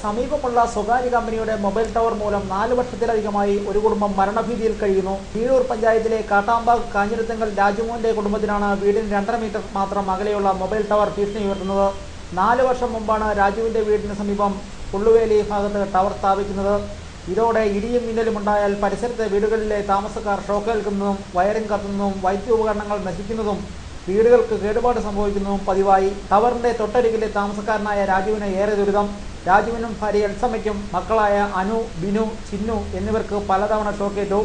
സമീപമുള്ള സ്വകാര്യ കമ്പനിയുടെ മൊബൈൽ ടവർ മൂലം 4 വർഷത്തിലധികമായി ഒരു കുടുംബം മരണഭീതിയിൽ കഴിയുന്നു. കീഴൂർ പഞ്ചായത്തിലെ കാട്ടാമ്പാഗ് കാഞ്ഞിരത്തിങ്കൽ രാജുമോന്റെ കുടുംബത്തിനാണ് വീടിന് 2.5 മീറ്റർ മാത്രം അകലെയുള്ള മൊബൈൽ ടവർ ഭീഷണി ഉയർത്തുന്നത്. 4 വർഷം മുമ്പാണ് രാജുവിന്റെ വീടിന് സമീപം പുള്ളുവേലി ഭാഗത്ത് ടവർ സ്ഥാപിക്കുന്നത്. ഇതോടെ ഇടിയും മിന്നലും ഉണ്ടായാൽ പരിസരത്തെ വീടുകളിലെ താമസക്കാർ ഷോക്കേൽക്കുന്നതും വയറിംഗ് കത്തുന്നതും വൈദ്യുപകരണങ്ങൾ നശിക്കുന്നതും വീടുകൾക്ക് കേടുപാട് സംഭവിക്കുന്നതും പതിവായി. ടവറിന്റെ തൊട്ടരികിലെ താമസക്കാരനായ രാജുവിന് ഏറെ ദുരിതം. രാജുവിനും ഭാര്യ എൽസമ്മയ്ക്കും മക്കളായ അനു, ബിനു, ചിന്നു എന്നിവർക്ക് പലതവണ ഷോക്കേറ്റു.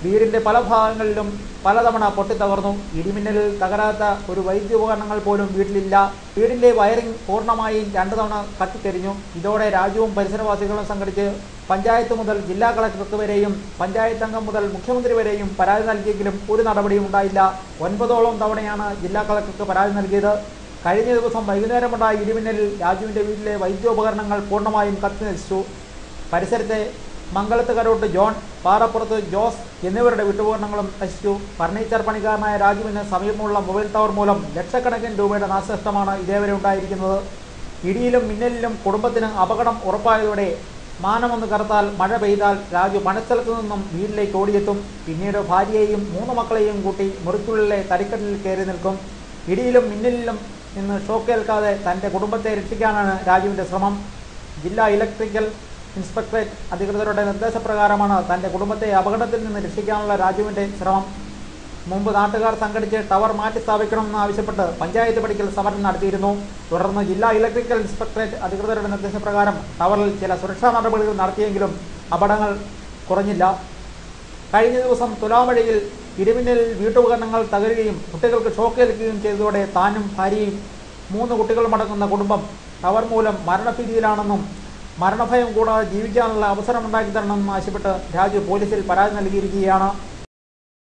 വീടിന്റെ പല ഭാഗങ്ങളിലും പലതവണ പൊട്ടിത്തകർന്നു. ഇടിമിന്നലിൽ തകരാത്ത ഒരു വൈദ്യുപകരണങ്ങൾ പോലും വീട്ടിലില്ല. വീടിന്റെ വയറിംഗ് പൂർണ്ണമായും 2 തവണ കത്തിക്കരിഞ്ഞു. ഇതോടെ രാജുവും പരിസരവാസികളും സംഘടിച്ച് പഞ്ചായത്ത് മുതൽ ജില്ലാ കളക്ടർക്ക് വരെയും പഞ്ചായത്ത് അംഗം മുതൽ മുഖ്യമന്ത്രി വരെയും പരാതി നൽകിയെങ്കിലും ഒരു നടപടിയും ഉണ്ടായില്ല. 9ഓളം തവണയാണ് ജില്ലാ കളക്ടർക്ക് പരാതി നൽകിയത്. കഴിഞ്ഞ ദിവസം വൈകുന്നേരമുണ്ടായ ഇടിമിന്നലിൽ രാജുവിന്റെ വീട്ടിലെ വൈദ്യോപകരണങ്ങൾ പൂർണ്ണമായും കത്തി നശിച്ചു. പരിസരത്തെ മംഗലത്ത് കരോട്ട് ജോൺ, പാറപ്പുറത്ത് ജോസ് എന്നിവരുടെ വീട്ടുപകരണങ്ങളും നശിച്ചു. ഫർണിച്ചർ പണിക്കാരനായ രാജുവിന് സമീപമുള്ള മൊബൈൽ ടവർ മൂലം ലക്ഷക്കണക്കിന് രൂപയുടെ നാശനഷ്ടമാണ് ഇതേവരെ ഉണ്ടായിരിക്കുന്നത്. ഇടിയിലും മിന്നലിലും കുടുംബത്തിന് അപകടം ഉറപ്പായതോടെ മാനമൊന്ന് കറുത്താൽ മഴ പെയ്താൽ രാജു പണിസ്ഥലത്തു നിന്നും വീട്ടിലേക്ക് ഓടിയെത്തും. പിന്നീട് ഭാര്യയെയും 3 മക്കളെയും കൂട്ടി മുറിക്കുള്ളിലെ തടിക്കട്ടിൽ കയറി നിൽക്കും. ഇടിയിലും മിന്നലിലും നിന്ന് ഷോക്കേൽക്കാതെ തൻ്റെ കുടുംബത്തെ രക്ഷിക്കാനാണ് രാജുവിൻ്റെ ശ്രമം. ജില്ലാ ഇലക്ട്രിക്കൽ ഇൻസ്പെക്ടറേറ്റ് അധികൃതരുടെ നിർദ്ദേശപ്രകാരമാണ് തൻ്റെ കുടുംബത്തെ അപകടത്തിൽ നിന്ന് രക്ഷിക്കാനുള്ള രാജുവിൻ്റെ ശ്രമം. മുമ്പ് നാട്ടുകാർ സംഘടിച്ച് ടവർ മാറ്റി സ്ഥാപിക്കണമെന്ന് ആവശ്യപ്പെട്ട് പഞ്ചായത്ത് പടിക്കൽ സമരം നടത്തിയിരുന്നു. തുടർന്ന് ജില്ലാ ഇലക്ട്രിക്കൽ ഇൻസ്പെക്ടറേറ്റ് അധികൃതരുടെ നിർദ്ദേശപ്രകാരം ടവറിൽ ചില സുരക്ഷാ നടപടികൾ നടത്തിയെങ്കിലും അപകടങ്ങൾ കുറഞ്ഞില്ല. കഴിഞ്ഞ ദിവസം തുലാമഴയിൽ ഇടിമിന്നലിൽ വീട്ടുപകരണങ്ങൾ തകരുകയും കുട്ടികൾക്ക് ഷോക്കേൽക്കുകയും ചെയ്തതോടെ താനും ഭാര്യയും 3 കുട്ടികളുമടങ്ങുന്ന കുടുംബം ടവർ മൂലം മരണഭീതിയിലാണെന്നും മരണഭയം കൂടാതെ ജീവിക്കാനുള്ള അവസരം ഉണ്ടാക്കി തരണമെന്നും ആവശ്യപ്പെട്ട് രാജു പോലീസിൽ പരാതി നൽകിയിരിക്കുകയാണ്.